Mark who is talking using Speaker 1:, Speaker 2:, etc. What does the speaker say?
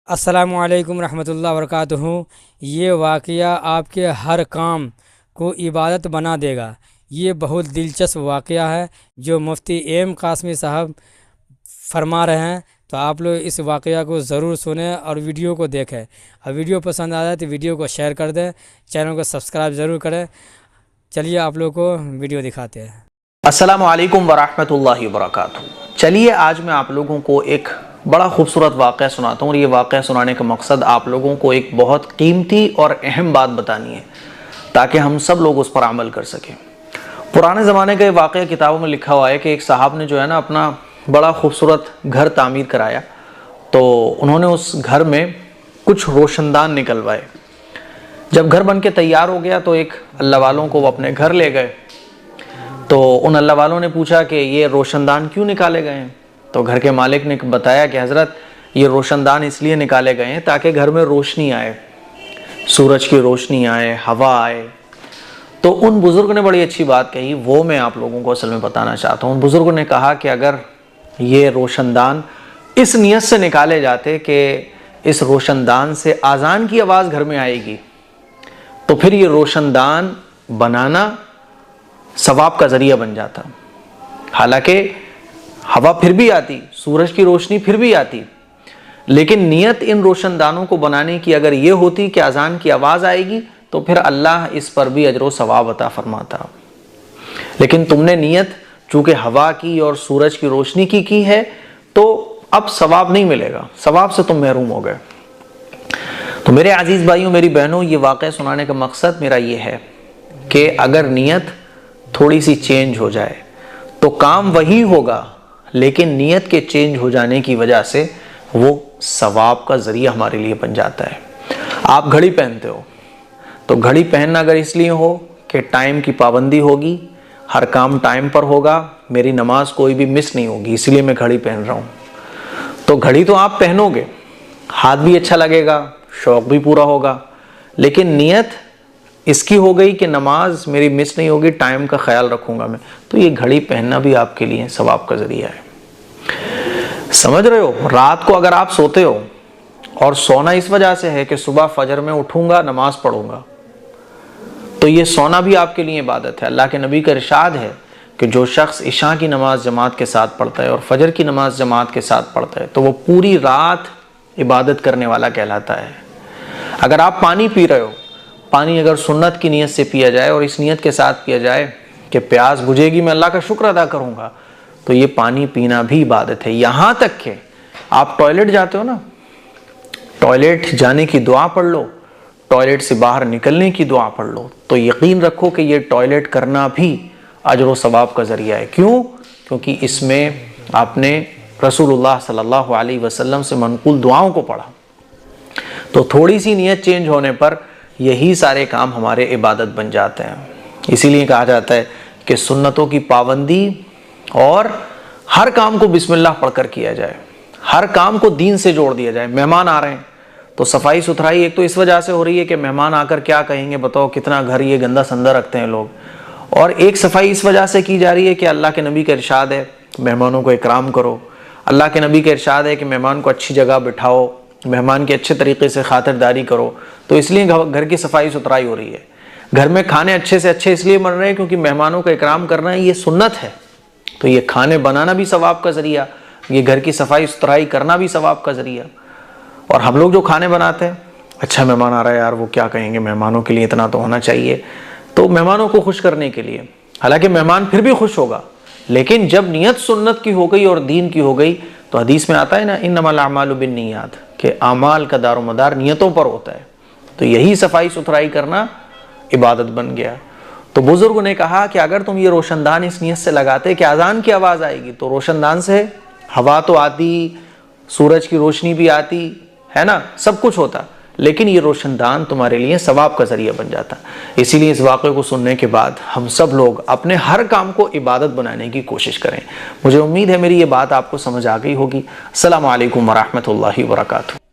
Speaker 1: السلام علیکم ورحمۃ اللہ وبرکاتہ۔ یہ واقعہ آپ کے ہر کام کو عبادت بنا دے گا۔ یہ بہت دلچسپ واقعہ ہے جو مفتی ایم قاسمی صاحب فرما رہے ہیں، تو آپ لوگ اس واقعہ کو ضرور سنیں اور ویڈیو کو دیکھیں۔ اور ویڈیو پسند آ جائے تو ویڈیو کو شیئر کر دیں، چینل کو سبسکرائب ضرور کریں۔ چلیے آپ لوگ کو ویڈیو دکھاتے ہیں۔
Speaker 2: السلام علیکم ورحمۃ اللہ وبرکاتہ۔ چلیے آج میں آپ لوگوں کو ایک بڑا خوبصورت واقعہ سناتا ہوں، اور یہ واقعہ سنانے کا مقصد آپ لوگوں کو ایک بہت قیمتی اور اہم بات بتانی ہے تاکہ ہم سب لوگ اس پر عمل کر سکیں۔ پرانے زمانے کا یہ واقعہ کتابوں میں لکھا ہوا ہے کہ ایک صاحب نے جو ہے نا اپنا بڑا خوبصورت گھر تعمیر کرایا، تو انہوں نے اس گھر میں کچھ روشن دان نکلوائے۔ جب گھر بن کے تیار ہو گیا تو ایک اللہ والوں کو وہ اپنے گھر لے گئے، تو ان اللہ والوں نے پوچھا کہ یہ روشن دان کیوں نکالے گئے ہیں؟ تو گھر کے مالک نے بتایا کہ حضرت یہ روشن دان اس لیے نکالے گئے ہیں تاکہ گھر میں روشنی آئے، سورج کی روشنی آئے، ہوا آئے۔ تو ان بزرگ نے بڑی اچھی بات کہی، وہ میں آپ لوگوں کو اصل میں بتانا چاہتا ہوں۔ ان بزرگوں نے کہا کہ اگر یہ روشن دان اس نیت سے نکالے جاتے کہ اس روشن دان سے اذان کی آواز گھر میں آئے گی، تو پھر یہ روشن دان بنانا ثواب کا ذریعہ بن جاتا۔ حالانکہ ہوا پھر بھی آتی، سورج کی روشنی پھر بھی آتی، لیکن نیت ان روشن دانوں کو بنانے کی اگر یہ ہوتی کہ اذان کی آواز آئے گی تو پھر اللہ اس پر بھی اجر و ثواب عطا فرماتا۔ لیکن تم نے نیت چونکہ ہوا کی اور سورج کی روشنی کی ہے، تو اب ثواب نہیں ملے گا، ثواب سے تم محروم ہو گئے۔ تو میرے عزیز بھائیوں، میری بہنوں، یہ واقعہ سنانے کا مقصد میرا یہ ہے کہ اگر نیت تھوڑی سی چینج ہو جائے تو کام وہی ہوگا، لیکن نیت کے چینج ہو جانے کی وجہ سے وہ ثواب کا ذریعہ ہمارے لیے بن جاتا ہے۔ آپ گھڑی پہنتے ہو تو گھڑی پہننا اگر اس لیے ہو کہ ٹائم کی پابندی ہوگی، ہر کام ٹائم پر ہوگا، میری نماز کوئی بھی مس نہیں ہوگی، اس لیے میں گھڑی پہن رہا ہوں، تو گھڑی تو آپ پہنو گے، ہاتھ بھی اچھا لگے گا، شوق بھی پورا ہوگا، لیکن نیت اس کی ہو گئی کہ نماز میری مس نہیں ہوگی، ٹائم کا خیال رکھوں گا میں، تو یہ گھڑی پہننا بھی آپ کے لیے ثواب کا ذریعہ ہے۔ سمجھ رہے ہو؟ رات کو اگر آپ سوتے ہو، اور سونا اس وجہ سے ہے کہ صبح فجر میں اٹھوں گا، نماز پڑھوں گا، تو یہ سونا بھی آپ کے لیے عبادت ہے۔ اللہ کے نبی کا ارشاد ہے کہ جو شخص عشاء کی نماز جماعت کے ساتھ پڑھتا ہے اور فجر کی نماز جماعت کے ساتھ پڑھتا ہے تو وہ پوری رات عبادت کرنے والا کہلاتا ہے۔ اگر آپ پانی پی رہے ہو، پانی اگر سنت کی نیت سے پیا جائے اور اس نیت کے ساتھ پیا جائے کہ پیاس بجھے گی، میں اللہ کا شکر ادا کروں گا، تو یہ پانی پینا بھی عبادت ہے۔ یہاں تک کہ آپ ٹوائلٹ جاتے ہو نا، ٹوائلٹ جانے کی دعا پڑھ لو، ٹوائلٹ سے باہر نکلنے کی دعا پڑھ لو، تو یقین رکھو کہ یہ ٹوائلٹ کرنا بھی اجر و ثواب کا ذریعہ ہے۔ کیوں؟ کیونکہ اس میں آپ نے رسول اللہ صلی اللہ علیہ وسلم سے منقول دعاؤں کو پڑھا۔ تو تھوڑی سی نیت چینج ہونے پر یہی سارے کام ہمارے عبادت بن جاتے ہیں۔ اسی لیے کہا جاتا ہے کہ سنتوں کی پابندی اور ہر کام کو بسم اللہ پڑھ کر کیا جائے، ہر کام کو دین سے جوڑ دیا جائے۔ مہمان آ رہے ہیں تو صفائی ستھرائی ایک تو اس وجہ سے ہو رہی ہے کہ مہمان آ کر کیا کہیں گے، بتاؤ کتنا گھر یہ گندا سندہ رکھتے ہیں لوگ، اور ایک صفائی اس وجہ سے کی جا رہی ہے کہ اللہ کے نبی کا ارشاد ہے مہمانوں کو اکرام کرو، اللہ کے نبی کا ارشاد ہے کہ مہمان کو اچھی جگہ بٹھاؤ، مہمان کے اچھے طریقے سے خاطرداری کرو، تو اس لیے گھر کی صفائی ستھرائی ہو رہی ہے۔ گھر میں کھانے اچھے سے اچھے اس لیے بن رہے ہیں کیونکہ مہمانوں کا اکرام کرنا ہے، یہ سنت ہے، تو یہ کھانے بنانا بھی ثواب کا ذریعہ، یہ گھر کی صفائی ستھرائی کرنا بھی ثواب کا ذریعہ۔ اور ہم لوگ جو کھانے بناتے ہیں، اچھا مہمان آ رہا ہے یار، وہ کیا کہیں گے، مہمانوں کے لیے اتنا تو ہونا چاہیے، تو مہمانوں کو خوش کرنے کے لیے، حالانکہ مہمان پھر بھی خوش ہوگا، لیکن جب نیت سنت کی ہو گئی اور دین کی ہو گئی تو حدیث میں آتا ہے نا انما الاعمال بالنیات، کہ اعمال کا دار و مدار نیتوں پر ہوتا ہے، تو یہی صفائی ستھرائی کرنا عبادت بن گیا۔ تو بزرگوں نے کہا کہ اگر تم یہ روشن دان اس نیت سے لگاتے کہ اذان کی آواز آئے گی، تو روشن دان سے ہوا تو آتی، سورج کی روشنی بھی آتی ہے نا، سب کچھ ہوتا، لیکن یہ روشن دان تمہارے لیے ثواب کا ذریعہ بن جاتا۔ اسی لیے اس واقعے کو سننے کے بعد ہم سب لوگ اپنے ہر کام کو عبادت بنانے کی کوشش کریں۔ مجھے امید ہے میری یہ بات آپ کو سمجھ آ گئی ہوگی۔ السلام علیکم ورحمۃ اللہ وبرکاتہ۔